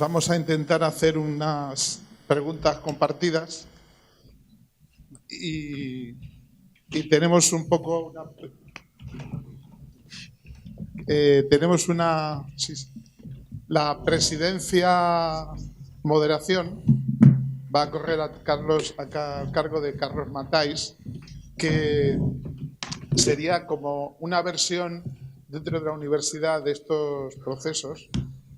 Vamos a intentar hacer unas preguntas compartidas y tenemos un poco la presidencia moderación va a correr a cargo de Carlos Matáis, que sería como una versión dentro de la universidad de estos procesos,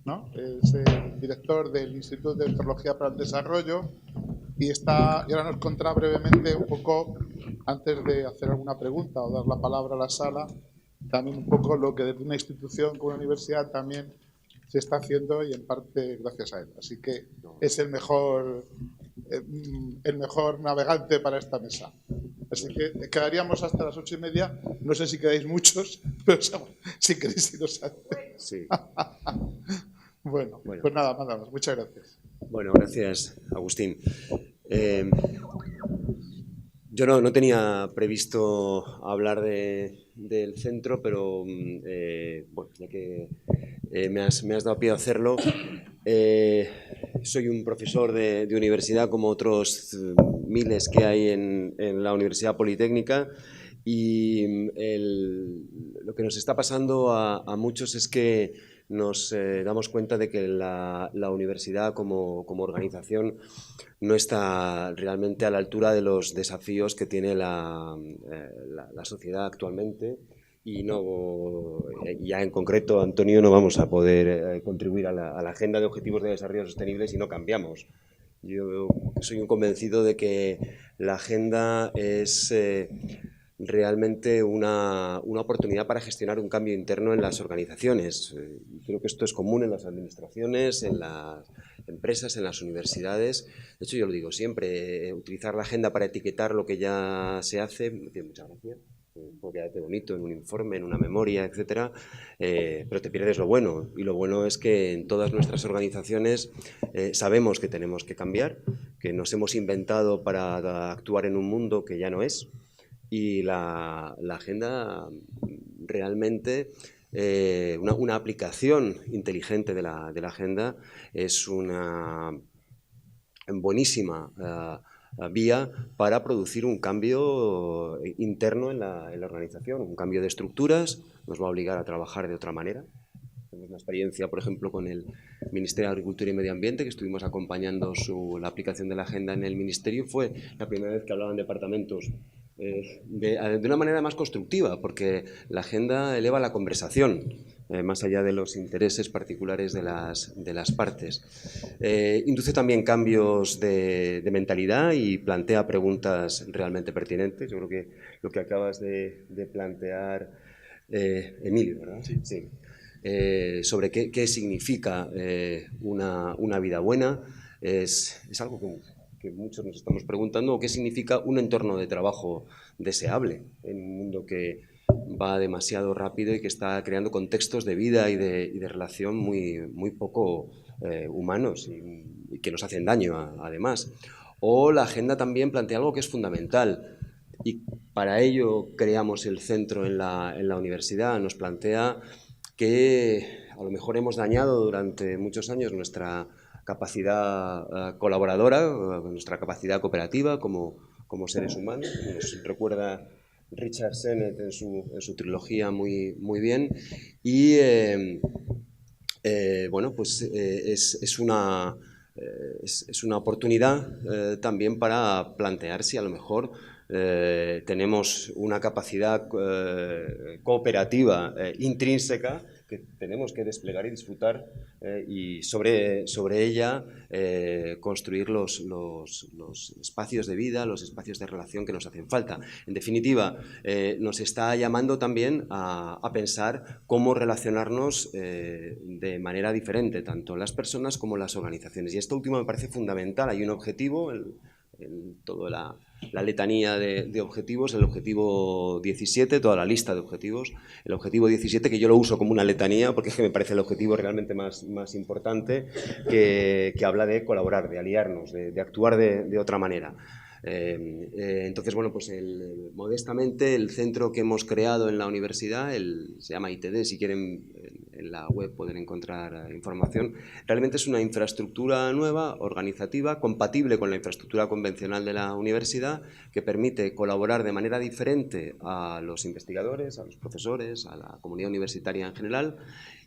¿no? Es el director del Instituto de Antropología para el Desarrollo y ahora nos contará brevemente un poco, antes de hacer alguna pregunta o dar la palabra a la sala, también un poco lo que desde una institución como una universidad también se está haciendo y en parte gracias a él. Así que es el mejor navegante para esta mesa. Así que quedaríamos hasta las 8:30. No sé si quedáis muchos, pero si queréis iros a... Sí. Bueno, pues nada más. Muchas gracias. Bueno, gracias, Agustín. Yo no tenía previsto hablar del centro, pero bueno, ya que me has dado pie a hacerlo, soy un profesor de universidad como otros miles que hay en la Universidad Politécnica y lo que nos está pasando a muchos es que nos damos cuenta de que la universidad como organización no está realmente a la altura de los desafíos que tiene la sociedad actualmente y ya en concreto, Antonio, no vamos a poder contribuir a la Agenda de Objetivos de Desarrollo Sostenible si no cambiamos. Yo soy un convencido de que la agenda es realmente una oportunidad para gestionar un cambio interno en las organizaciones. Creo que esto es común en las administraciones, en las empresas, en las universidades. De hecho, yo lo digo siempre, utilizar la agenda para etiquetar lo que ya se hace, tiene mucha gracia, puede quedarte bonito en un informe, en una memoria, etcétera, pero te pierdes lo bueno. Y lo bueno es que en todas nuestras organizaciones sabemos que tenemos que cambiar, que nos hemos inventado para actuar en un mundo que ya no es. Y la agenda realmente, una aplicación inteligente de la agenda es una buenísima vía para producir un cambio interno en la organización, un cambio de estructuras, nos va a obligar a trabajar de otra manera. Tenemos una experiencia, por ejemplo, con el Ministerio de Agricultura y Medio Ambiente, que estuvimos acompañando la aplicación de la agenda en el Ministerio. Fue la primera vez que hablaban departamentos de una manera más constructiva, porque la agenda eleva la conversación, más allá de los intereses particulares de las partes. Induce también cambios de mentalidad y plantea preguntas realmente pertinentes. Yo creo que lo que acabas de plantear, Emilio, ¿verdad? Sí. Sobre qué significa una vida buena, es algo que muchos nos estamos preguntando, o qué significa un entorno de trabajo deseable en un mundo que va demasiado rápido y que está creando contextos de vida y de relación muy poco humanos y que nos hacen daño además. O la agenda también plantea algo que es fundamental y para ello creamos el centro en la universidad. Nos plantea que a lo mejor hemos dañado durante muchos años nuestra capacidad colaboradora, nuestra capacidad cooperativa como seres humanos. Nos recuerda Richard Sennett en su trilogía muy bien. Y bueno, pues es una oportunidad también para plantear si a lo mejor tenemos una capacidad cooperativa intrínseca que tenemos que desplegar y disfrutar y sobre ella construir los espacios de vida, los espacios de relación que nos hacen falta. En definitiva, nos está llamando también a pensar cómo relacionarnos de manera diferente, tanto las personas como las organizaciones. Y esto último me parece fundamental. Hay un objetivo en toda la letanía de objetivos, el objetivo 17, toda la lista de objetivos, el objetivo 17, que yo lo uso como una letanía porque es que me parece el objetivo realmente más importante, que habla de colaborar, de aliarnos, de actuar de otra manera. Entonces, bueno, pues modestamente el centro que hemos creado en la universidad, se llama ITD, si quieren la web pueden encontrar información. Realmente es una infraestructura nueva, organizativa, compatible con la infraestructura convencional de la universidad, que permite colaborar de manera diferente a los investigadores, a los profesores, a la comunidad universitaria en general,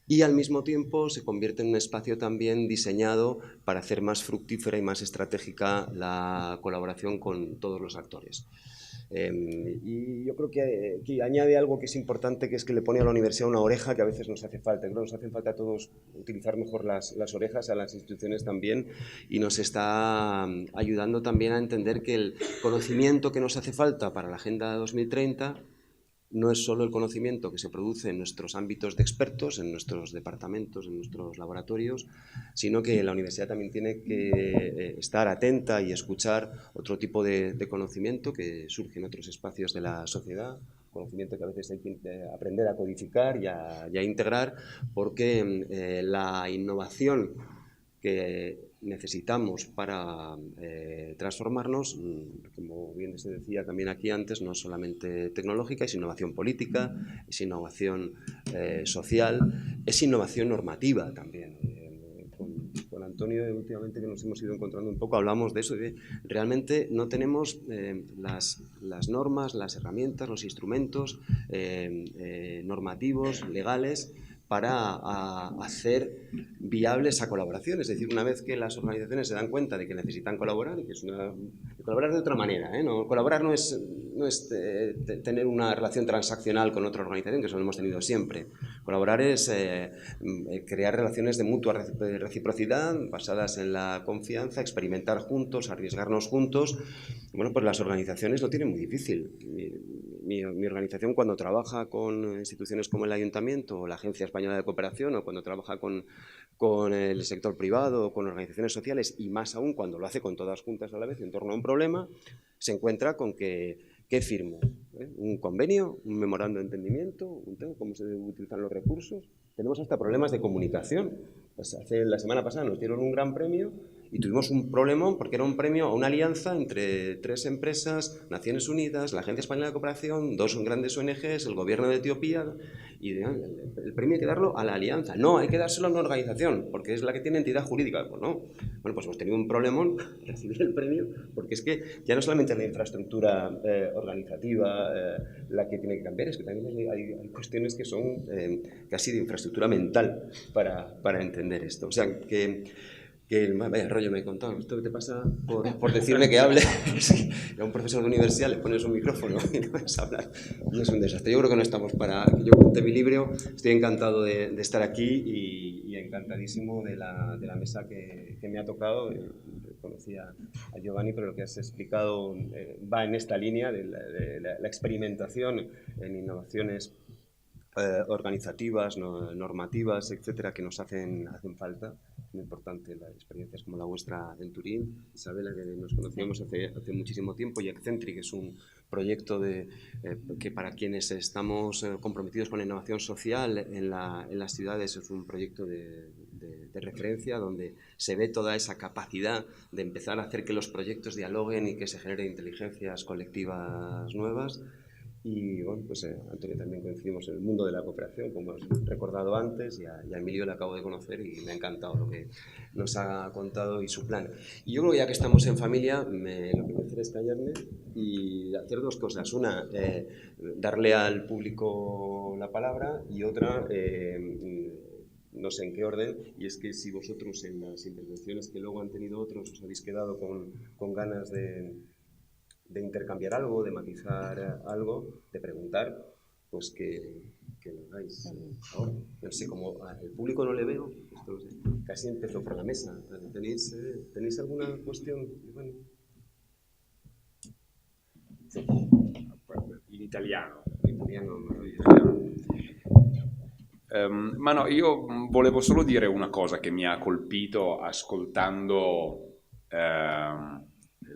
y al mismo tiempo se convierte en un espacio también diseñado para hacer más fructífera y más estratégica la colaboración con todos los actores. Y yo creo que añade algo que es importante, que es que le pone a la universidad una oreja que a veces nos hace falta. Creo que nos hace falta a todos utilizar mejor las orejas, a las instituciones también, y nos está ayudando también a entender que el conocimiento que nos hace falta para la Agenda 2030 no es solo el conocimiento que se produce en nuestros ámbitos de expertos, en nuestros departamentos, en nuestros laboratorios, sino que la universidad también tiene que estar atenta y escuchar otro tipo de conocimiento que surge en otros espacios de la sociedad, conocimiento que a veces hay que aprender a codificar y a integrar, porque la innovación que necesitamos para transformarnos, como bien se decía también aquí antes, no es solamente tecnológica, es innovación política, es innovación social, es innovación normativa también. Con Antonio, últimamente que nos hemos ido encontrando un poco, hablamos de eso, de realmente no tenemos las normas, las herramientas, los instrumentos normativos, legales, para hacer viable esa colaboración. Es decir, una vez que las organizaciones se dan cuenta de que necesitan colaborar, y que es colaborar de otra manera, ¿no? Colaborar no es tener una relación transaccional con otra organización, que eso lo hemos tenido siempre. Colaborar es crear relaciones de mutua reciprocidad, basadas en la confianza, experimentar juntos, arriesgarnos juntos. Bueno, pues las organizaciones lo tienen muy difícil. Mi organización, cuando trabaja con instituciones como el Ayuntamiento o la Agencia Española de Cooperación, o cuando trabaja con el sector privado o con organizaciones sociales, y más aún cuando lo hace con todas juntas a la vez en torno a un problema, se encuentra con que ¿qué firmo? ¿Un convenio? ¿Un memorando de entendimiento? ¿Cómo se utilizan los recursos? Tenemos hasta problemas de comunicación. Pues la semana pasada nos dieron un gran premio y tuvimos un problemón porque era un premio a una alianza entre 3 empresas, Naciones Unidas, la Agencia Española de Cooperación, 2 grandes ONGs, el gobierno de Etiopía, y el premio hay que darlo a la alianza. No, hay que dárselo a una organización, porque es la que tiene entidad jurídica. Pues no. Bueno, pues hemos tenido un problemón recibir el premio, porque es que ya no solamente es la infraestructura organizativa la que tiene que cambiar, es que también hay cuestiones que son casi de infraestructura mental para entender esto. O sea, que vaya rollo me he contado. Esto te pasa por decirme que hable. A un profesor de universidad le pones un micrófono y no vas a hablar. No es un desastre. Yo creo que no estamos para que yo cuente mi libro. Estoy encantado de estar aquí y encantadísimo de la mesa que me ha tocado. Conocí a Giovanni, pero lo que has explicado va en esta línea de la experimentación en innovaciones organizativas, normativas, etcétera, que nos hacen falta. Es muy importante las experiencias como la vuestra en Turín. Isabela, que nos conocíamos hace muchísimo tiempo, y Accentric, que es un proyecto que para quienes estamos comprometidos con la innovación social en las ciudades es un proyecto de referencia, donde se ve toda esa capacidad de empezar a hacer que los proyectos dialoguen y que se generen inteligencias colectivas nuevas. Y bueno, pues Antonio, también coincidimos en el mundo de la cooperación, como has recordado antes, y a Emilio le acabo de conocer y me ha encantado lo que nos ha contado y su plan. Y yo creo que ya que estamos en familia, lo que voy a hacer es callarme y hacer 2 cosas. Una, darle al público la palabra, y otra, no sé en qué orden, y es que si vosotros en las intervenciones que luego han tenido otros os habéis quedado con ganas de intercambiar algo, de matizar algo, de preguntar, pues que lo hagáis ahora. No sé, como al público no le veo, esto casi empezó por la mesa. ¿Tenéis alguna cuestión? Bueno. Sì. In italiano. Ma no, io volevo solo dire una cosa che mi ha colpito ascoltando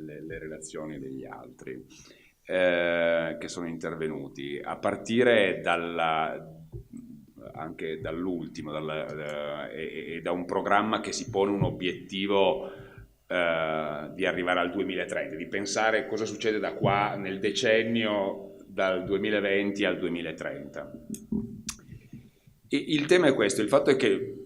le relazioni degli altri che sono intervenuti, a partire anche dall'ultimo e da un programma che si pone un obiettivo di arrivare al 2030, di pensare cosa succede da qua nel decennio dal 2020 al 2030. Il tema è questo, il fatto è che,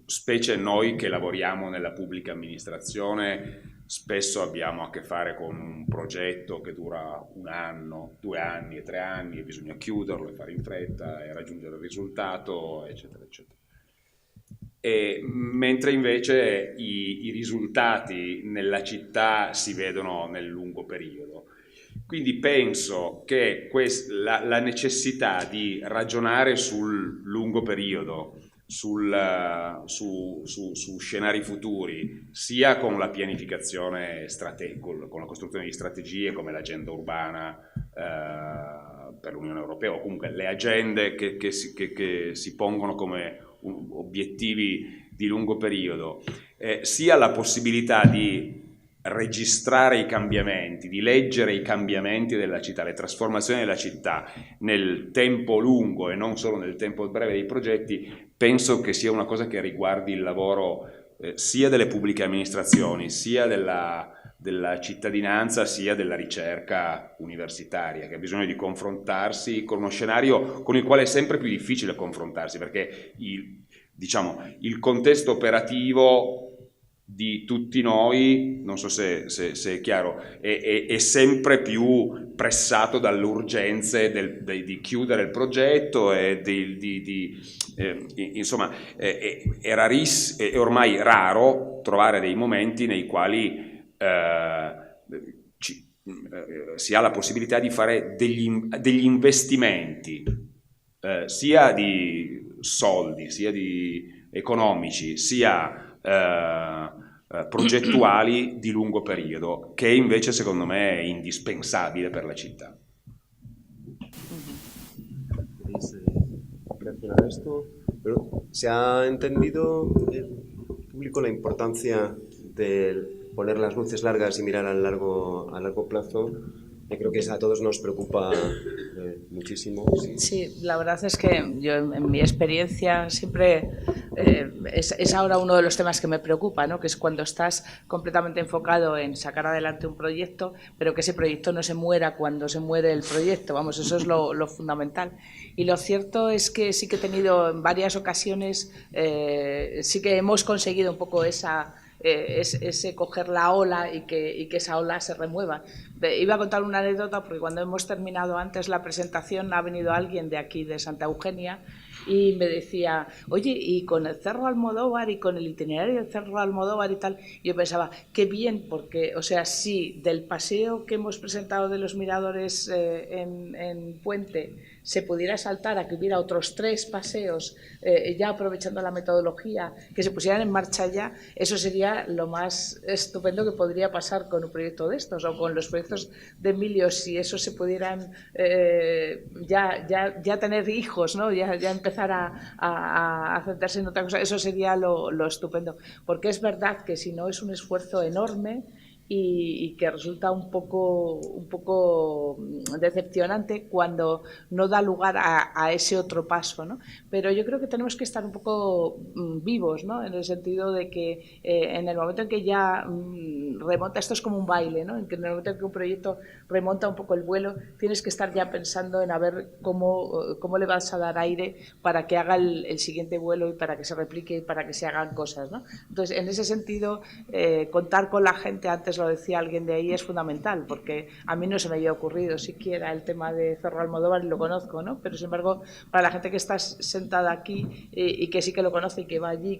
specie noi che lavoriamo nella pubblica amministrazione, spesso abbiamo a che fare con un progetto che dura 1 anno, 2 anni e 3 anni e bisogna chiuderlo e fare in fretta e raggiungere il risultato, eccetera, eccetera. Mentre invece i risultati nella città si vedono nel lungo periodo. Quindi penso che la necessità di ragionare sul lungo periodo, su scenari futuri, sia con la pianificazione strategica, con la costruzione di strategie come l'agenda urbana per l'Unione Europea, o comunque le agende che si pongono come obiettivi di lungo periodo, sia la possibilità di registrare i cambiamenti, di leggere i cambiamenti della città, le trasformazioni della città nel tempo lungo e non solo nel tempo breve dei progetti, penso che sia una cosa che riguardi il lavoro sia delle pubbliche amministrazioni, sia della cittadinanza, sia della ricerca universitaria, che ha bisogno di confrontarsi con uno scenario con il quale è sempre più difficile confrontarsi, perché il contesto operativo di tutti noi, non so se è chiaro, è sempre più pressato dalle di chiudere il progetto e insomma è ormai raro trovare dei momenti nei quali si ha la possibilità di fare degli investimenti sia di soldi, sia di economici, sia progettuali di lungo periodo, che invece secondo me è indispensabile per la città. Reaccionar a esto, pero ¿se ha entendido el público la importancia de poner las luces largas y mirar a largo plazo? Yo creo que a todos nos preocupa muchísimo. Sí, la verdad es que yo en mi experiencia siempre es ahora uno de los temas que me preocupa, ¿no? Que es cuando estás completamente enfocado en sacar adelante un proyecto, pero que ese proyecto no se muera cuando se muere el proyecto. Vamos, eso es lo fundamental. Y lo cierto es que sí que he tenido en varias ocasiones, sí que hemos conseguido un poco ese coger la ola y que esa ola se remueva. Iba a contar una anécdota porque cuando hemos terminado antes la presentación ha venido alguien de aquí, de Santa Eugenia, y me decía, oye, y con el Cerro Almodóvar y con el itinerario del Cerro Almodóvar y tal, yo pensaba, qué bien, porque, o sea, si del paseo que hemos presentado de los miradores en Puente se pudiera saltar a que hubiera otros 3 paseos, ya aprovechando la metodología, que se pusieran en marcha ya, eso sería lo más estupendo que podría pasar con un proyecto de estos, o con los proyectos de Emilio, si eso se pudieran ya tener hijos, ¿no? Ya empezar a centrarse en otra cosa, eso sería lo estupendo, porque es verdad que si no es un esfuerzo enorme y que resulta un poco decepcionante cuando no da lugar a ese otro paso, ¿no? Pero yo creo que tenemos que estar un poco vivos, ¿no? En el sentido de que en el momento en que ya remonta, esto es como un baile, ¿no? En el momento en que un proyecto remonta un poco el vuelo, tienes que estar ya pensando en a ver cómo le vas a dar aire para que haga el siguiente vuelo y para que se replique y para que se hagan cosas, ¿no? Entonces, en ese sentido, contar con la gente, antes lo decía alguien de ahí, es fundamental, porque a mí no se me había ocurrido siquiera el tema de Cerro Almodóvar y lo conozco, ¿no? Pero sin embargo, para la gente que está sentada aquí y que sí que lo conoce y que va allí,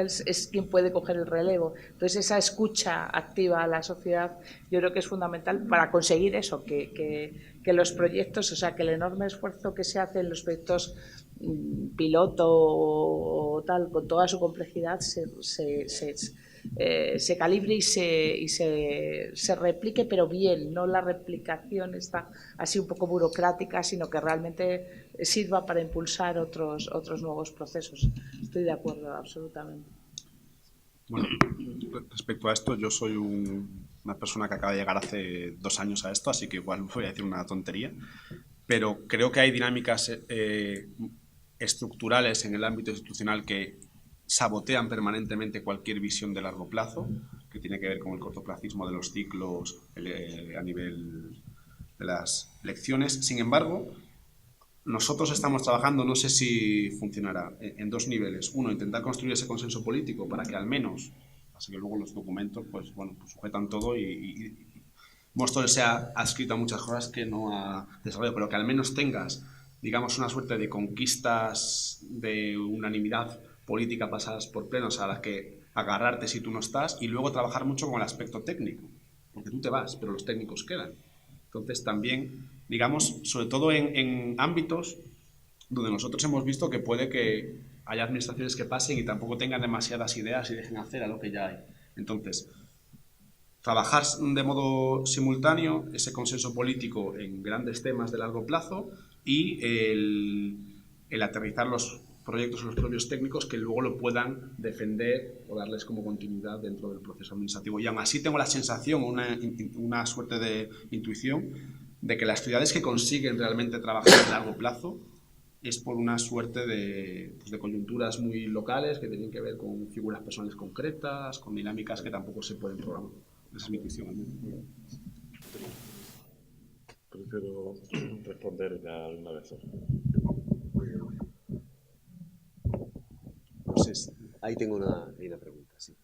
es quien puede coger el relevo. Entonces, esa escucha activa a la sociedad yo creo que es fundamental para conseguir eso, que los proyectos, o sea, que el enorme esfuerzo que se hace en los proyectos piloto o tal, con toda su complejidad, se calibre y se replique, pero bien, no la replicación está así un poco burocrática, sino que realmente sirva para impulsar otros nuevos procesos. Estoy de acuerdo, absolutamente. Bueno, respecto a esto, yo soy una persona que acaba de llegar hace 2 años a esto, así que igual voy a decir una tontería, pero creo que hay dinámicas estructurales en el ámbito institucional que sabotean permanentemente cualquier visión de largo plazo, que tiene que ver con el cortoplacismo de los ciclos a nivel de las elecciones. Sin embargo, nosotros estamos trabajando, no sé si funcionará, en dos niveles. Uno, intentar construir ese consenso político para que al menos, así que luego los documentos pues sujetan todo y Móstoles se ha adscrito a muchas cosas que no ha desarrollado, pero que al menos tengas, digamos, una suerte de conquistas de unanimidad política pasadas por plenos a las que agarrarte si tú no estás, y luego trabajar mucho con el aspecto técnico, porque tú te vas, pero los técnicos quedan. Entonces también, digamos, sobre todo en ámbitos donde nosotros hemos visto que puede que haya administraciones que pasen y tampoco tengan demasiadas ideas y dejen hacer a lo que ya hay. Entonces, trabajar de modo simultáneo ese consenso político en grandes temas de largo plazo y el aterrizar los proyectos o los propios técnicos que luego lo puedan defender o darles como continuidad dentro del proceso administrativo. Y aún así tengo la sensación, una suerte de intuición, de que las ciudades que consiguen realmente trabajar a largo plazo es por una suerte de coyunturas muy locales que tienen que ver con figuras personales concretas, con dinámicas que tampoco se pueden programar. Esa es mi intuición. Prefiero responder ya una vez. No sé, ahí tengo una pregunta, sí.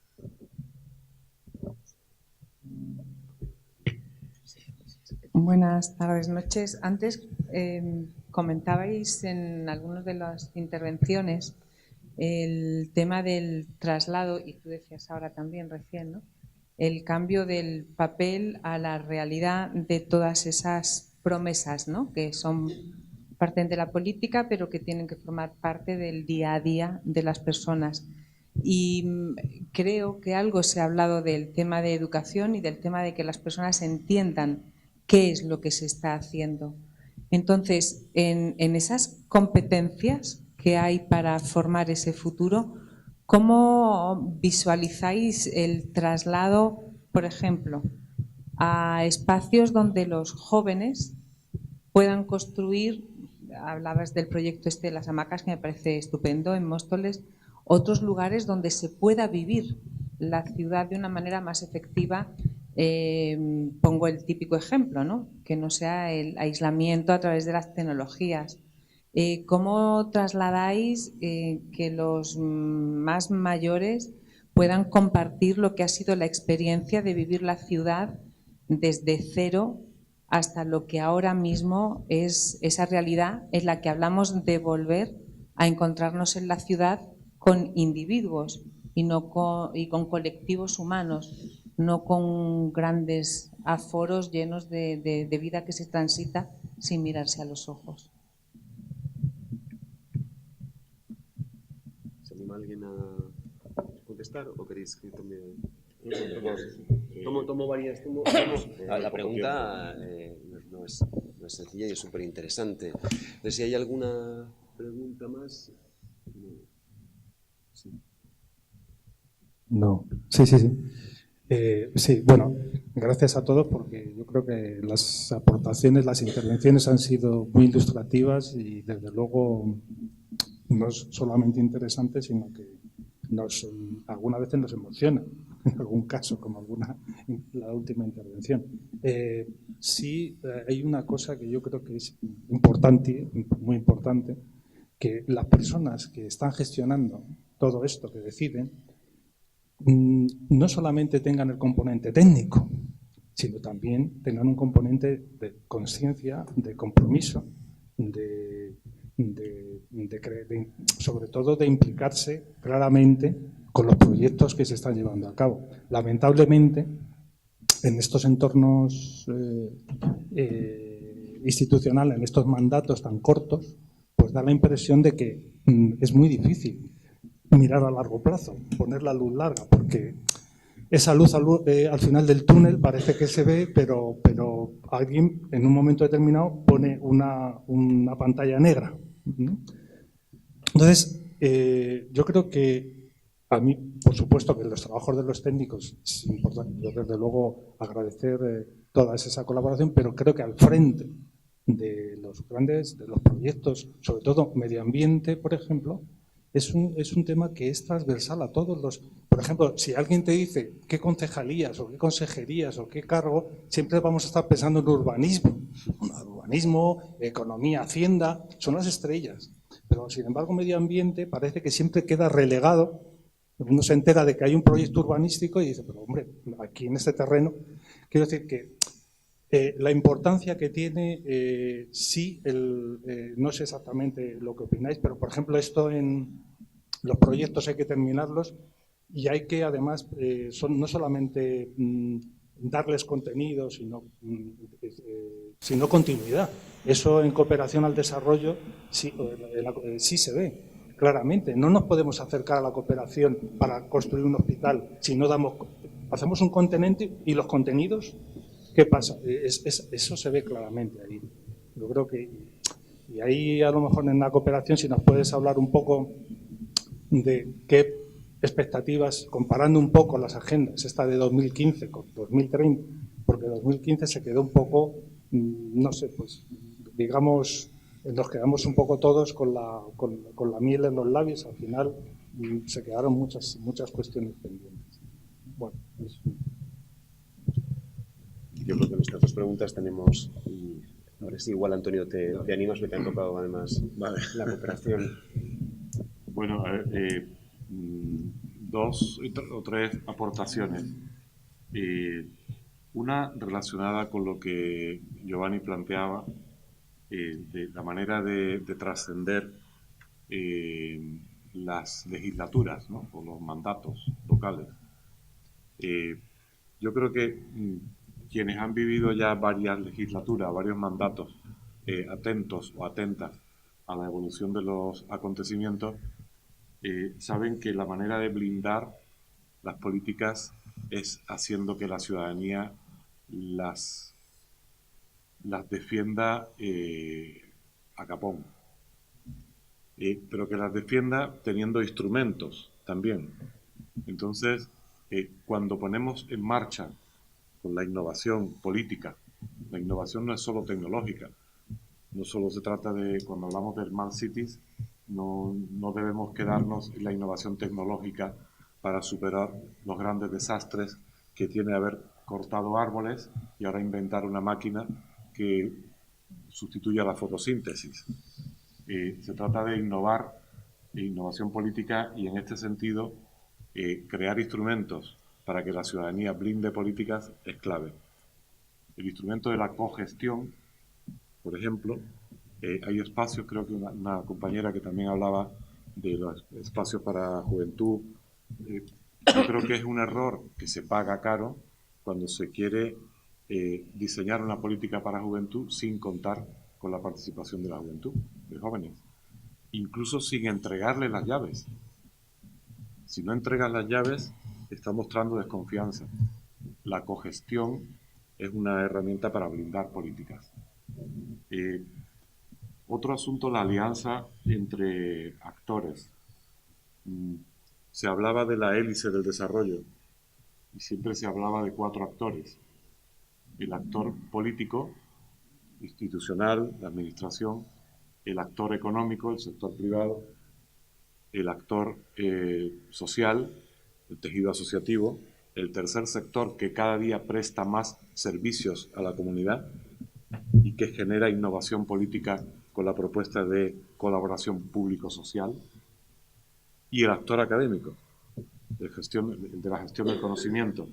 Buenas tardes, noches. Antes comentabais en algunas de las intervenciones el tema del traslado, y tú decías ahora también recién, ¿no? El cambio del papel a la realidad de todas esas promesas, ¿no? Que son parte de la política, pero que tienen que formar parte del día a día de las personas. Y creo que algo se ha hablado del tema de educación y del tema de que las personas entiendan qué es lo que se está haciendo. Entonces, en esas competencias que hay para formar ese futuro, ¿cómo visualizáis el traslado, por ejemplo, a espacios donde los jóvenes puedan construir? Hablabas del proyecto de las hamacas, que me parece estupendo, en Móstoles, otros lugares donde se pueda vivir la ciudad de una manera más efectiva. Pongo el típico ejemplo, ¿no? Que no sea el aislamiento a través de las tecnologías. ¿Cómo trasladáis que los más mayores puedan compartir lo que ha sido la experiencia de vivir la ciudad desde cero hasta lo que ahora mismo es esa realidad en la que hablamos de volver a encontrarnos en la ciudad con individuos y con colectivos humanos, no con grandes aforos llenos de vida que se transita sin mirarse a los ojos? ¿Se anima alguien a contestar o queréis que tome? Tomo varias. La pregunta no es sencilla y es súper interesante. Entonces, si hay alguna pregunta más. Sí. No, sí. Sí, bueno, gracias a todos porque yo creo que las aportaciones, las intervenciones han sido muy ilustrativas y desde luego no es solamente interesante, sino que algunas veces nos emociona, en algún caso, como la última intervención. Sí, hay una cosa que yo creo que es importante, muy importante, que las personas que están gestionando todo esto, que deciden, no solamente tengan el componente técnico, sino también tengan un componente de conciencia, de compromiso, sobre todo de implicarse claramente con los proyectos que se están llevando a cabo. Lamentablemente, en estos entornos institucionales, en estos mandatos tan cortos, pues da la impresión de que es muy difícil mirar a largo plazo, poner la luz larga, porque esa luz al final del túnel parece que se ve, pero alguien en un momento determinado pone una pantalla negra, ¿no? Entonces, yo creo que a mí, por supuesto, que los trabajos de los técnicos es importante. Yo, desde luego, agradecer toda esa colaboración, pero creo que al frente de los proyectos, sobre todo medio ambiente, por ejemplo, es un tema que es transversal a todos los. Por ejemplo, si alguien te dice qué concejalías o qué consejerías o qué cargo, siempre vamos a estar pensando en urbanismo. urbanismo, economía, hacienda, son las estrellas. Pero, sin embargo, medio ambiente parece que siempre queda relegado. Uno se entera de que hay un proyecto urbanístico y dice, pero hombre, aquí en este terreno, quiero decir que la importancia que tiene, no sé exactamente lo que opináis, pero por ejemplo esto en los proyectos hay que terminarlos y hay que además, no solamente darles contenido, sino continuidad. Eso en cooperación al desarrollo sí se ve claramente. No nos podemos acercar a la cooperación para construir un hospital si no hacemos un contenido y los contenidos. ¿Qué pasa? Eso se ve claramente ahí. Yo creo que, y ahí a lo mejor en la cooperación, si nos puedes hablar un poco de qué expectativas, comparando un poco las agendas, esta de 2015 con 2030, porque 2015 se quedó un poco, no sé, pues digamos, nos quedamos un poco todos con la miel en los labios, al final se quedaron muchas cuestiones pendientes. Bueno, Yo creo que nuestras dos preguntas tenemos, ahora sí, igual Antonio, te animas, me te han tocado además la cooperación. Bueno, dos o tres aportaciones. Una relacionada con lo que Giovanni planteaba, de la manera de trascender las legislaturas, ¿no? O los mandatos locales. Yo creo que quienes han vivido ya varias legislaturas, varios mandatos, atentos o atentas a la evolución de los acontecimientos, saben que la manera de blindar las políticas es haciendo que la ciudadanía las defienda a capón, pero que las defienda teniendo instrumentos también. Entonces, cuando ponemos en marcha con la innovación política, la innovación no es solo tecnológica, no solo se trata de, cuando hablamos de Smart Cities, no debemos quedarnos en la innovación tecnológica para superar los grandes desastres que tiene haber cortado árboles y ahora inventar una máquina que sustituya la fotosíntesis. Se trata de innovar, innovación política, y en este sentido crear instrumentos para que la ciudadanía blinde políticas es clave. El instrumento de la cogestión, por ejemplo, hay espacios, creo que una compañera que también hablaba de los espacios para juventud. Yo creo que es un error que se paga caro cuando se quiere diseñar una política para juventud sin contar con la participación de la juventud, de jóvenes, incluso sin entregarle las llaves. Si no entregas las llaves, está mostrando desconfianza. La cogestión es una herramienta para blindar políticas. Otro asunto, la alianza entre actores. Se hablaba de la hélice del desarrollo y siempre se hablaba de 4 actores. El actor político, institucional, la administración, el actor económico, el sector privado, el actor social, el tejido asociativo, el tercer sector que cada día presta más servicios a la comunidad y que genera innovación política con la propuesta de colaboración público-social, y el actor académico, de la gestión del conocimiento.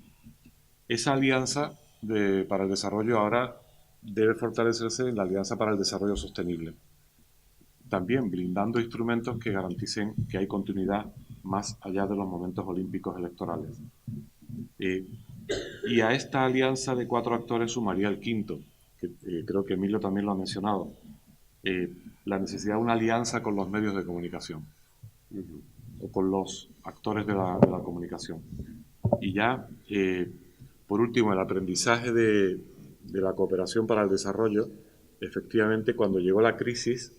Esa alianza para el desarrollo ahora debe fortalecerse en la Alianza para el Desarrollo Sostenible, también blindando instrumentos que garanticen que hay continuidad más allá de los momentos olímpicos electorales. Y a esta alianza de 4 actores sumaría el quinto, que creo que Emilio también lo ha mencionado, la necesidad de una alianza con los medios de comunicación, o con los actores de la comunicación. Y ya, por último, el aprendizaje de la cooperación para el desarrollo. Efectivamente, cuando llegó la crisis,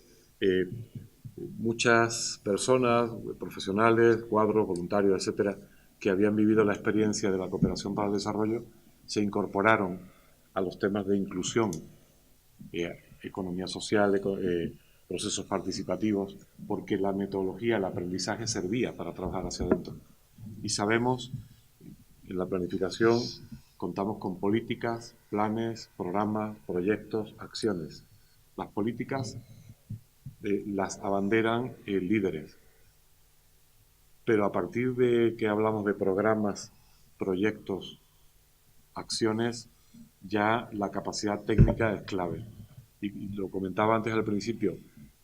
muchas personas, profesionales, cuadros, voluntarios, etcétera, que habían vivido la experiencia de la cooperación para el desarrollo, se incorporaron a los temas de inclusión, economía social, procesos participativos, porque la metodología, el aprendizaje servía para trabajar hacia adentro. Y sabemos, en la planificación contamos con políticas, planes, programas, proyectos, acciones. Las políticas las abanderan líderes. Pero a partir de que hablamos de programas, proyectos, acciones, ya la capacidad técnica es clave. Y lo comentaba antes al principio,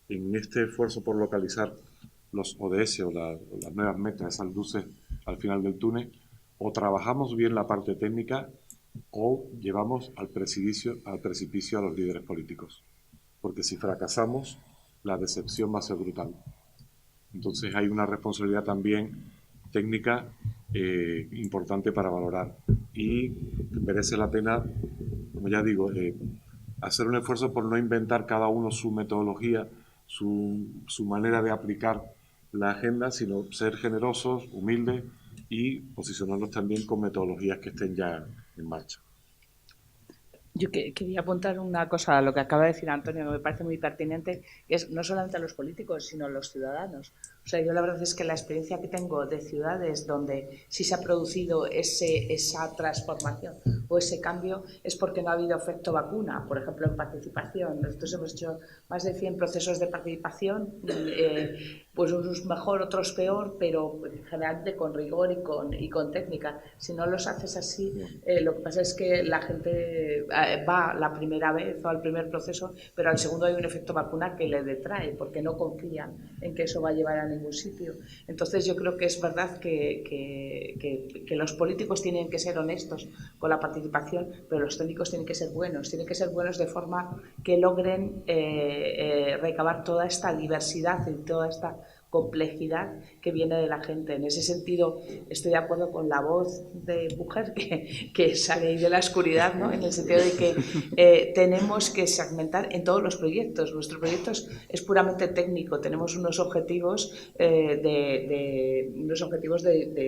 en este esfuerzo por localizar los ODS o las nuevas metas, esas luces al final del túnel, o trabajamos bien la parte técnica o llevamos al precipicio a los líderes políticos. Porque si fracasamos, la decepción va a ser brutal. Entonces hay una responsabilidad también técnica importante para valorar. Y merece la pena, como ya digo, hacer un esfuerzo por no inventar cada uno su metodología, su manera de aplicar la agenda, sino ser generosos, humildes y posicionarnos también con metodologías que estén ya en marcha. Yo quería apuntar una cosa a lo que acaba de decir Antonio, que me parece muy pertinente, que es no solamente a los políticos, sino a los ciudadanos. O sea, yo la verdad es que la experiencia que tengo de ciudades donde sí se ha producido esa transformación o ese cambio es porque no ha habido efecto vacuna. Por ejemplo, en participación. Nosotros hemos hecho más de 100 procesos de participación, pues unos mejor, otros peor, pero generalmente con rigor y con técnica. Si no los haces así, lo que pasa es que la gente va la primera vez o al primer proceso, pero al segundo hay un efecto vacuna que le detrae porque no confían en que eso va a llevar a ningún sitio. Entonces yo creo que es verdad que los políticos tienen que ser honestos con la participación, pero los técnicos tienen que ser buenos de forma que logren recabar toda esta diversidad y toda esta complejidad que viene de la gente. En ese sentido, estoy de acuerdo con la voz de mujer que sale ahí de la oscuridad, ¿no? En el sentido de que tenemos que segmentar en todos los proyectos. Nuestro proyecto es puramente técnico. Tenemos unos objetivos de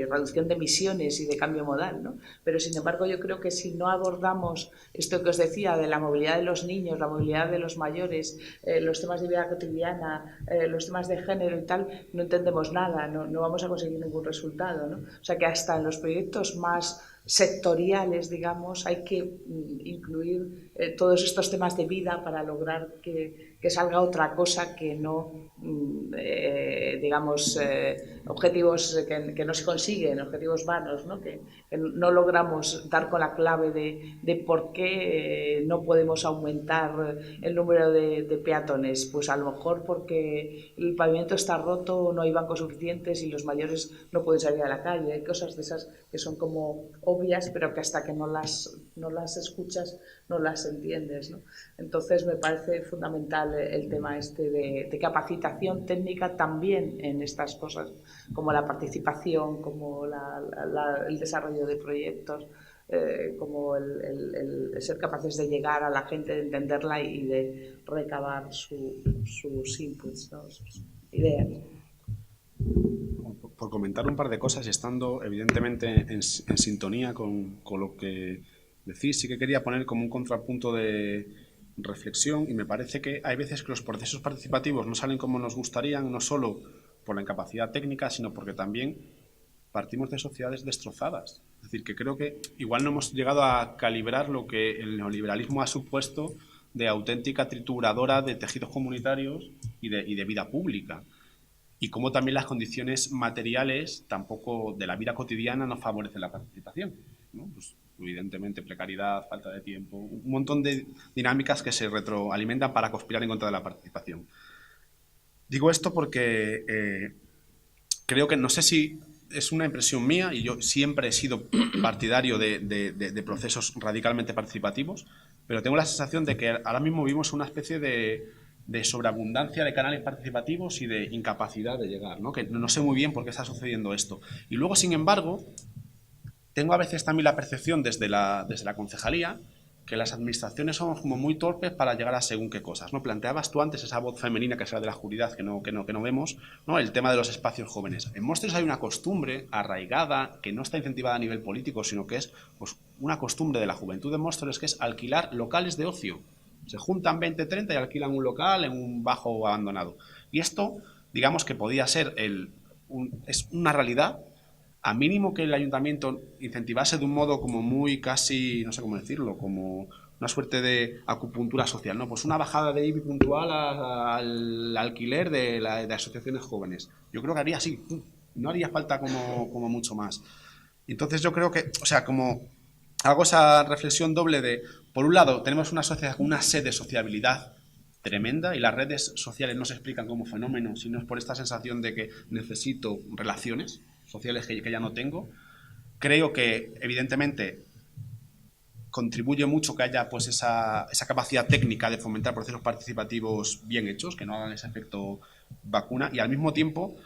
reducción de emisiones y de cambio modal, ¿no? Pero, sin embargo, yo creo que si no abordamos esto que os decía de la movilidad de los niños, la movilidad de los mayores, los temas de vida cotidiana, los temas de género y tal, no entendemos nada, no vamos a conseguir ningún resultado, ¿no? O sea que hasta en los proyectos más sectoriales, digamos, hay que incluir todos estos temas de vida para lograr que salga otra cosa que no, digamos, objetivos que no se consiguen, objetivos vanos, ¿no? Que no logramos dar con la clave de por qué no podemos aumentar el número de peatones. Pues a lo mejor porque el pavimento está roto, no hay bancos suficientes y los mayores no pueden salir a la calle. Hay cosas de esas que son como obvias, pero que hasta que no las escuchas no las entiendes, ¿no? Entonces me parece fundamental el tema este de capacitación técnica también en estas cosas, como la participación, como el desarrollo de proyectos, como el ser capaces de llegar a la gente, de entenderla y de recabar sus inputs, ¿no? Sus ideas. Por comentar un par de cosas y estando evidentemente en sintonía con lo que decís, sí que quería poner como un contrapunto de reflexión, y me parece que hay veces que los procesos participativos no salen como nos gustarían, no solo por la incapacidad técnica, sino porque también partimos de sociedades destrozadas. Es decir, que creo que igual no hemos llegado a calibrar lo que el neoliberalismo ha supuesto de auténtica trituradora de tejidos comunitarios y de vida pública. Y cómo también las condiciones materiales tampoco de la vida cotidiana no favorecen la participación, ¿no? Pues, evidentemente, precariedad, falta de tiempo, un montón de dinámicas que se retroalimentan para conspirar en contra de la participación. Digo esto porque creo que, no sé si es una impresión mía, y yo siempre he sido partidario de procesos radicalmente participativos, pero tengo la sensación de que ahora mismo vivimos una especie de sobreabundancia de canales participativos y de incapacidad de llegar, ¿no? Que no sé muy bien por qué está sucediendo esto. Y luego, sin embargo, tengo a veces también la percepción desde la concejalía que las administraciones somos como muy torpes para llegar a según qué cosas, ¿no? Planteabas tú antes esa voz femenina que será de la oscuridad que no vemos, ¿no? El tema de los espacios jóvenes. En Móstoles hay una costumbre arraigada que no está incentivada a nivel político, sino que es, pues, una costumbre de la juventud de Móstoles, que es alquilar locales de ocio. Se juntan 20, 30 y alquilan un local en un bajo abandonado. Y esto, digamos que podía ser es una realidad, a mínimo que el ayuntamiento incentivase de un modo como muy casi, no sé cómo decirlo, como una suerte de acupuntura social, ¿no? Pues una bajada de IBI puntual al alquiler de asociaciones jóvenes. Yo creo que haría así, no haría falta como mucho más. Entonces yo creo que, o sea, como hago esa reflexión doble de, por un lado, tenemos una sociedad con una sed de sociabilidad tremenda y las redes sociales no se explican como fenómenos, sino es por esta sensación de que necesito relaciones sociales que ya no tengo. Creo que, evidentemente, contribuye mucho que haya pues esa capacidad técnica de fomentar procesos participativos bien hechos, que no hagan ese efecto vacuna, y al mismo tiempo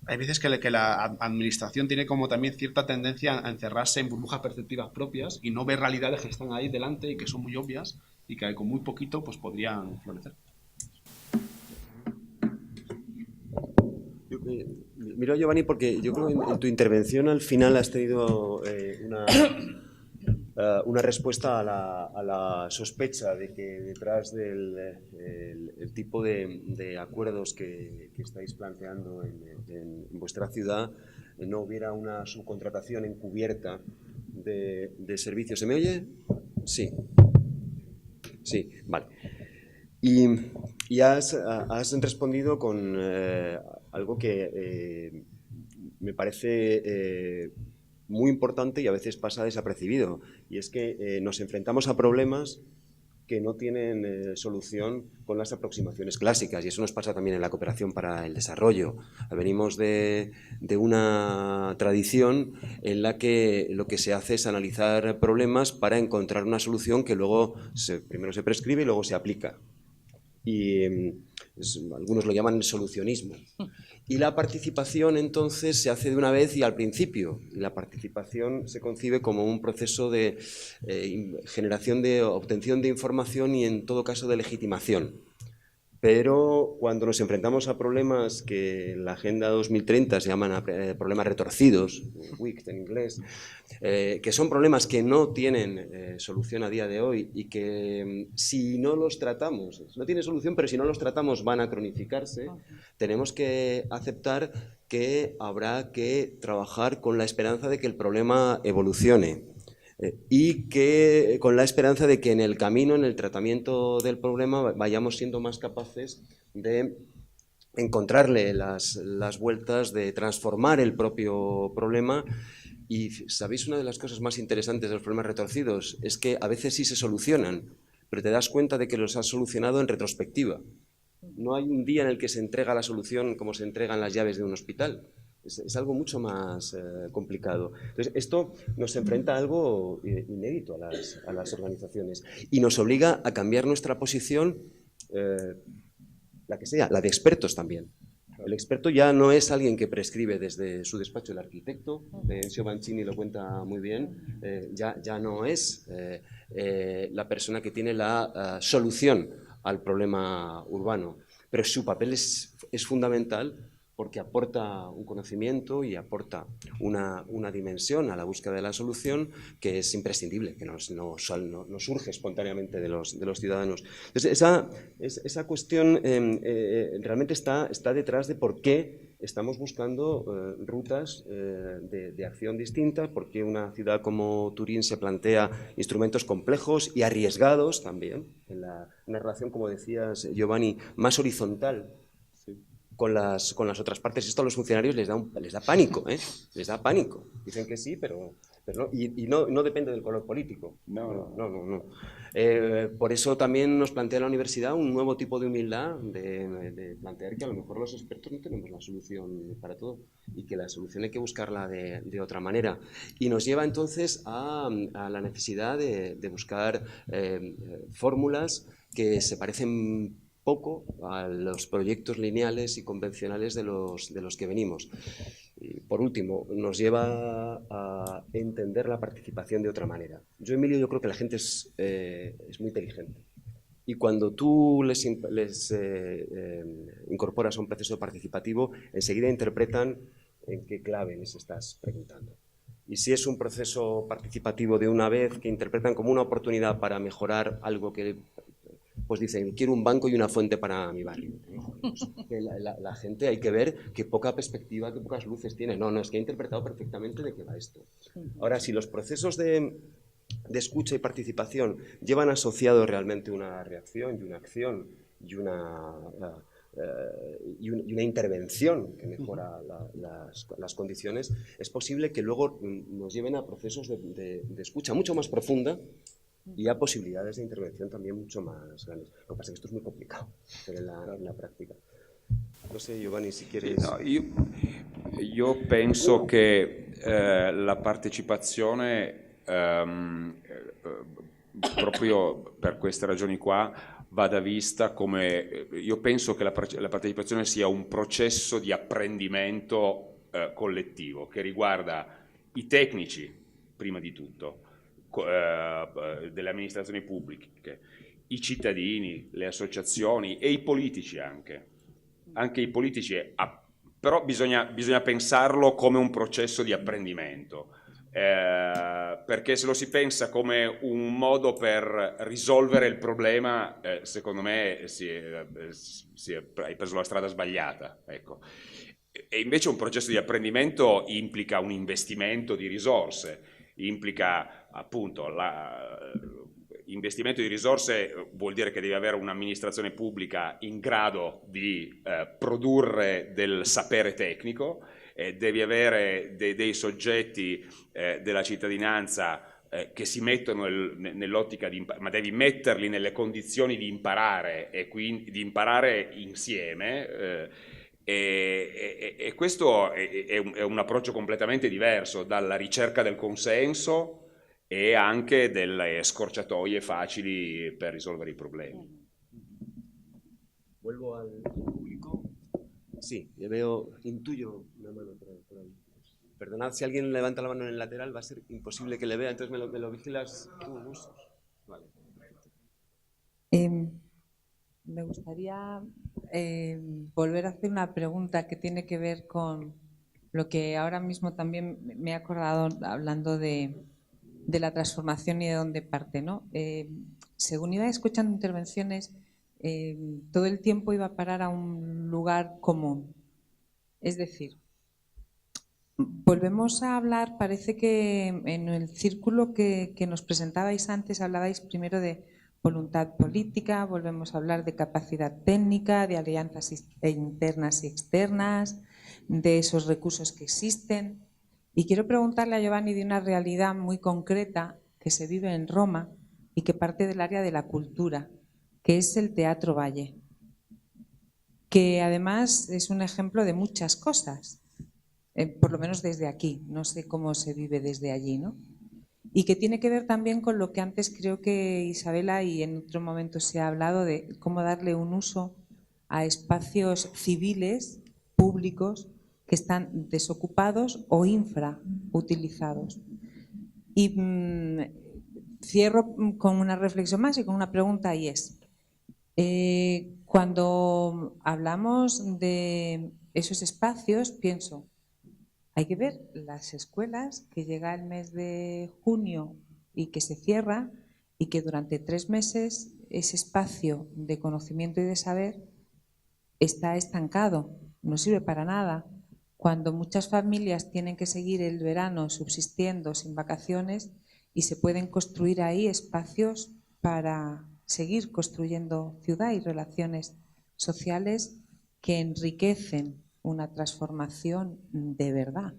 hay veces que la administración tiene como también cierta tendencia a encerrarse en burbujas perceptivas propias y no ver realidades que están ahí delante y que son muy obvias y que con muy poquito pues podrían florecer. Miro a Giovanni porque yo creo que en tu intervención al final has tenido una respuesta a la sospecha de que detrás del el tipo de acuerdos que estáis planteando en vuestra ciudad no hubiera una subcontratación encubierta de servicios. ¿Se me oye? Sí. Sí, vale. Y has respondido con algo que me parece muy importante y a veces pasa desapercibido, y es que nos enfrentamos a problemas que no tienen solución con las aproximaciones clásicas, y eso nos pasa también en la cooperación para el desarrollo. Venimos de una tradición en la que lo que se hace es analizar problemas para encontrar una solución que luego primero se prescribe y luego se aplica. Y algunos lo llaman solucionismo. Y la participación entonces se hace de una vez y al principio. Y la participación se concibe como un proceso de generación de obtención de información y en todo caso de legitimación. Pero cuando nos enfrentamos a problemas que en la Agenda 2030 se llaman problemas retorcidos, WIC en inglés, que son problemas que no tienen solución a día de hoy y que si no los tratamos, no tienen solución, pero si no los tratamos van a cronificarse, tenemos que aceptar que habrá que trabajar con la esperanza de que el problema evolucione. Y que con la esperanza de que en el camino, en el tratamiento del problema, vayamos siendo más capaces de encontrarle las vueltas, de transformar el propio problema. Y ¿sabéis? Una de las cosas más interesantes de los problemas retorcidos es que a veces sí se solucionan, pero te das cuenta de que los has solucionado en retrospectiva. No hay un día en el que se entrega la solución como se entregan las llaves de un hospital. Es algo mucho más complicado. Entonces, esto nos enfrenta a algo inédito a las organizaciones y nos obliga a cambiar nuestra posición, la que sea, la de expertos también. El experto ya no es alguien que prescribe desde su despacho, el arquitecto, Enzio Mancini lo cuenta muy bien, ya no es la persona que tiene la solución al problema urbano, pero su papel es fundamental porque aporta un conocimiento y aporta una dimensión a la búsqueda de la solución que es imprescindible, que no surge espontáneamente de los ciudadanos. Entonces, esa cuestión realmente está detrás de por qué estamos buscando rutas de acción distintas, por qué una ciudad como Turín se plantea instrumentos complejos y arriesgados también, en una relación, como decías, Giovanni, más horizontal con las otras partes. Esto a los funcionarios les da pánico, les da pánico. Dicen que sí, pero no, y no depende del color político. No. Por eso también nos plantea la universidad un nuevo tipo de humildad, de plantear que a lo mejor los expertos no tenemos la solución para todo y que la solución hay que buscarla de otra manera. Y nos lleva entonces a la necesidad de buscar fórmulas que se parecen poco a los proyectos lineales y convencionales de los que venimos. Y por último, nos lleva a entender la participación de otra manera. Emilio, yo creo que la gente es muy inteligente. Y cuando tú les incorporas a un proceso participativo, enseguida interpretan en qué clave les estás preguntando. Y si es un proceso participativo de una vez que interpretan como una oportunidad para mejorar algo que pues dicen, quiero un banco y una fuente para mi barrio. La gente hay que ver qué poca perspectiva, qué pocas luces tiene. No, es que he interpretado perfectamente de qué va esto. Ahora, si los procesos de de escucha y participación llevan asociado realmente una reacción y una acción y una intervención que mejora las condiciones, es posible que luego nos lleven a procesos de escucha mucho más profunda y a posibilidades de intervención también mucho más grandes. Lo que pasa es que esto es muy complicado hacer en la práctica. No sé, Giovanni, si quieres... No, io penso che la partecipazione, proprio per queste ragioni qua, vada vista come... Io penso che la partecipazione sia un processo di apprendimento collettivo, che riguarda i tecnici, prima di tutto, delle amministrazioni pubbliche, i cittadini, le associazioni e i politici anche i politici, però bisogna pensarlo come un processo di apprendimento, perché se lo si pensa come un modo per risolvere il problema, secondo me hai preso la strada sbagliata, ecco. E invece un processo di apprendimento implica un investimento di risorse, implica appunto investimento di risorse vuol dire che devi avere un'amministrazione pubblica in grado di produrre del sapere tecnico, devi avere dei soggetti della cittadinanza che si mettono nell'ottica ma devi metterli nelle condizioni di imparare e quindi di imparare insieme. E questo è un approccio completamente diverso dalla ricerca del consenso e anche delle scorciatoie facili per risolvere i problemi. Vuelvo al público. Sí, le veo, intuyo una mano por ahí. Perdonad, si alguien levanta la mano en el lateral va a ser imposible que le vea, entonces me lo vigilas tú, Gus. Vale. Me gustaría volver a hacer una pregunta que tiene que ver con lo que ahora mismo también me he acordado hablando de la transformación y de dónde parte, ¿no? Según iba escuchando intervenciones, todo el tiempo iba a parar a un lugar común. Es decir, volvemos a hablar, parece que en el círculo que nos presentabais antes, hablabais primero de voluntad política, volvemos a hablar de capacidad técnica, de alianzas internas y externas, de esos recursos que existen. Y quiero preguntarle a Giovanni de una realidad muy concreta que se vive en Roma y que parte del área de la cultura, que es el Teatro Valle, que además es un ejemplo de muchas cosas, por lo menos desde aquí, no sé cómo se vive desde allí, ¿no? Y que tiene que ver también con lo que antes creo que Isabela y en otro momento se ha hablado de cómo darle un uso a espacios civiles, públicos, que están desocupados o infrautilizados. Y cierro con una reflexión más y con una pregunta, y es, cuando hablamos de esos espacios, pienso, hay que ver las escuelas que llega el mes de junio y que se cierra y que durante 3 meses ese espacio de conocimiento y de saber está estancado, no sirve para nada. Cuando muchas familias tienen que seguir el verano subsistiendo sin vacaciones y se pueden construir ahí espacios para seguir construyendo ciudad y relaciones sociales que enriquecen una transformación de verdad,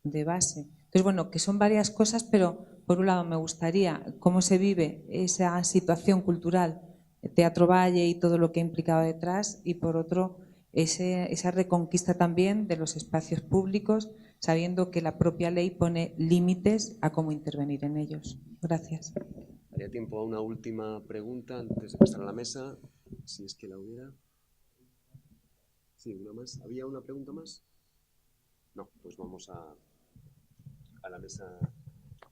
de base. Entonces, bueno, que son varias cosas, pero por un lado me gustaría cómo se vive esa situación cultural, Teatro Valle y todo lo que ha implicado detrás, y por otro, esa reconquista también de los espacios públicos, sabiendo que la propia ley pone límites a cómo intervenir en ellos. Gracias. Haría tiempo a una última pregunta antes de pasar a la mesa, si es que la hubiera. Sí, una más. ¿Había una pregunta más? No, pues vamos a la mesa.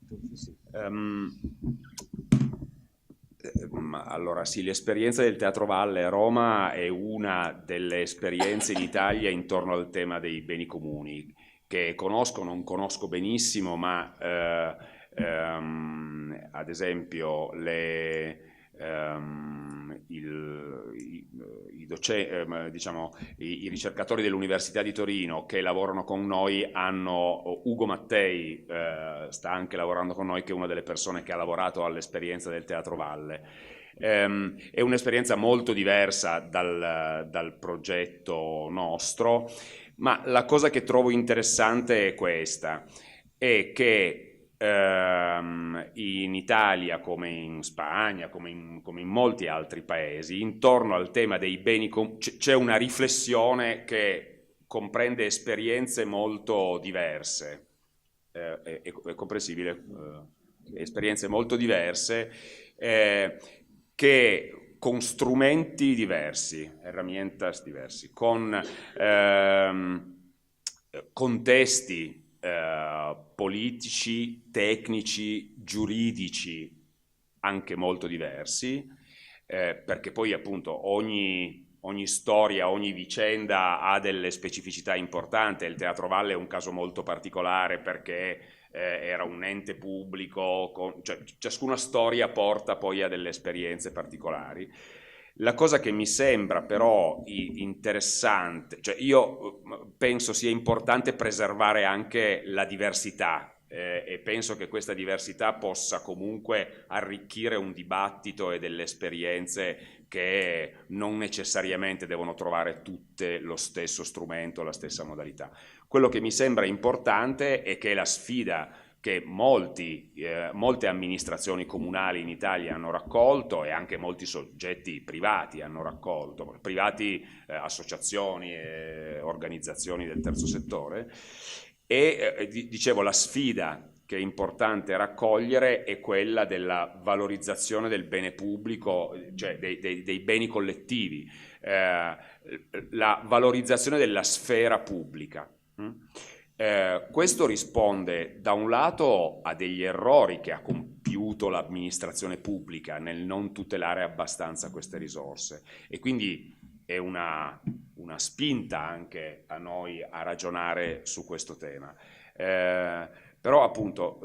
Entonces, sí. Allora sì, l'esperienza del Teatro Valle a Roma è una delle esperienze in Italia intorno al tema dei beni comuni, che conosco, non conosco benissimo, ma ad esempio i ricercatori dell'Università di Torino che lavorano con noi Ugo Mattei sta anche lavorando con noi, che è una delle persone che ha lavorato all'esperienza del Teatro Valle. È un'esperienza molto diversa dal progetto nostro, ma la cosa che trovo interessante è questa, è che in Italia, come in Spagna, come in molti altri paesi, intorno al tema dei beni c'è una riflessione che comprende esperienze molto diverse, è comprensibile, esperienze molto diverse, che con strumenti diversi, herramientas diversi, con contesti politici, tecnici, giuridici anche molto diversi, perché poi appunto ogni storia, ogni vicenda ha delle specificità importanti. Il Teatro Valle è un caso molto particolare perché era un ente pubblico, cioè, ciascuna storia porta poi a delle esperienze particolari. La cosa che mi sembra però interessante, cioè io penso sia importante preservare anche la diversità e penso che questa diversità possa comunque arricchire un dibattito e delle esperienze che non necessariamente devono trovare tutte lo stesso strumento, la stessa modalità. Quello che mi sembra importante è che la sfida che molte amministrazioni comunali in Italia hanno raccolto e anche molti soggetti privati hanno raccolto, privati, associazioni e organizzazioni del terzo settore, e dicevo la sfida che è importante raccogliere è quella della valorizzazione del bene pubblico, cioè dei beni collettivi, la valorizzazione della sfera pubblica. Questo risponde da un lato a degli errori che ha compiuto l'amministrazione pubblica nel non tutelare abbastanza queste risorse, e quindi è una spinta anche a noi a ragionare su questo tema. Però appunto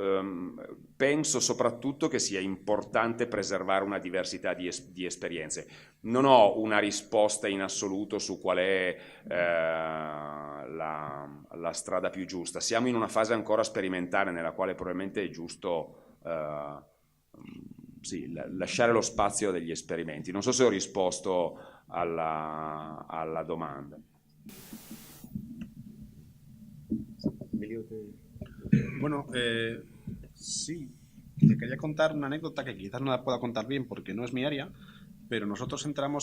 penso soprattutto che sia importante preservare una diversità di esperienze. Non ho una risposta in assoluto su qual è la strada più giusta. Siamo in una fase ancora sperimentale nella quale probabilmente è giusto sì, lasciare lo spazio degli esperimenti. Non so se ho risposto alla domanda. Bueno, sí, te quería contar una anécdota que quizás no la pueda contar bien porque no es mi área, pero nosotros entramos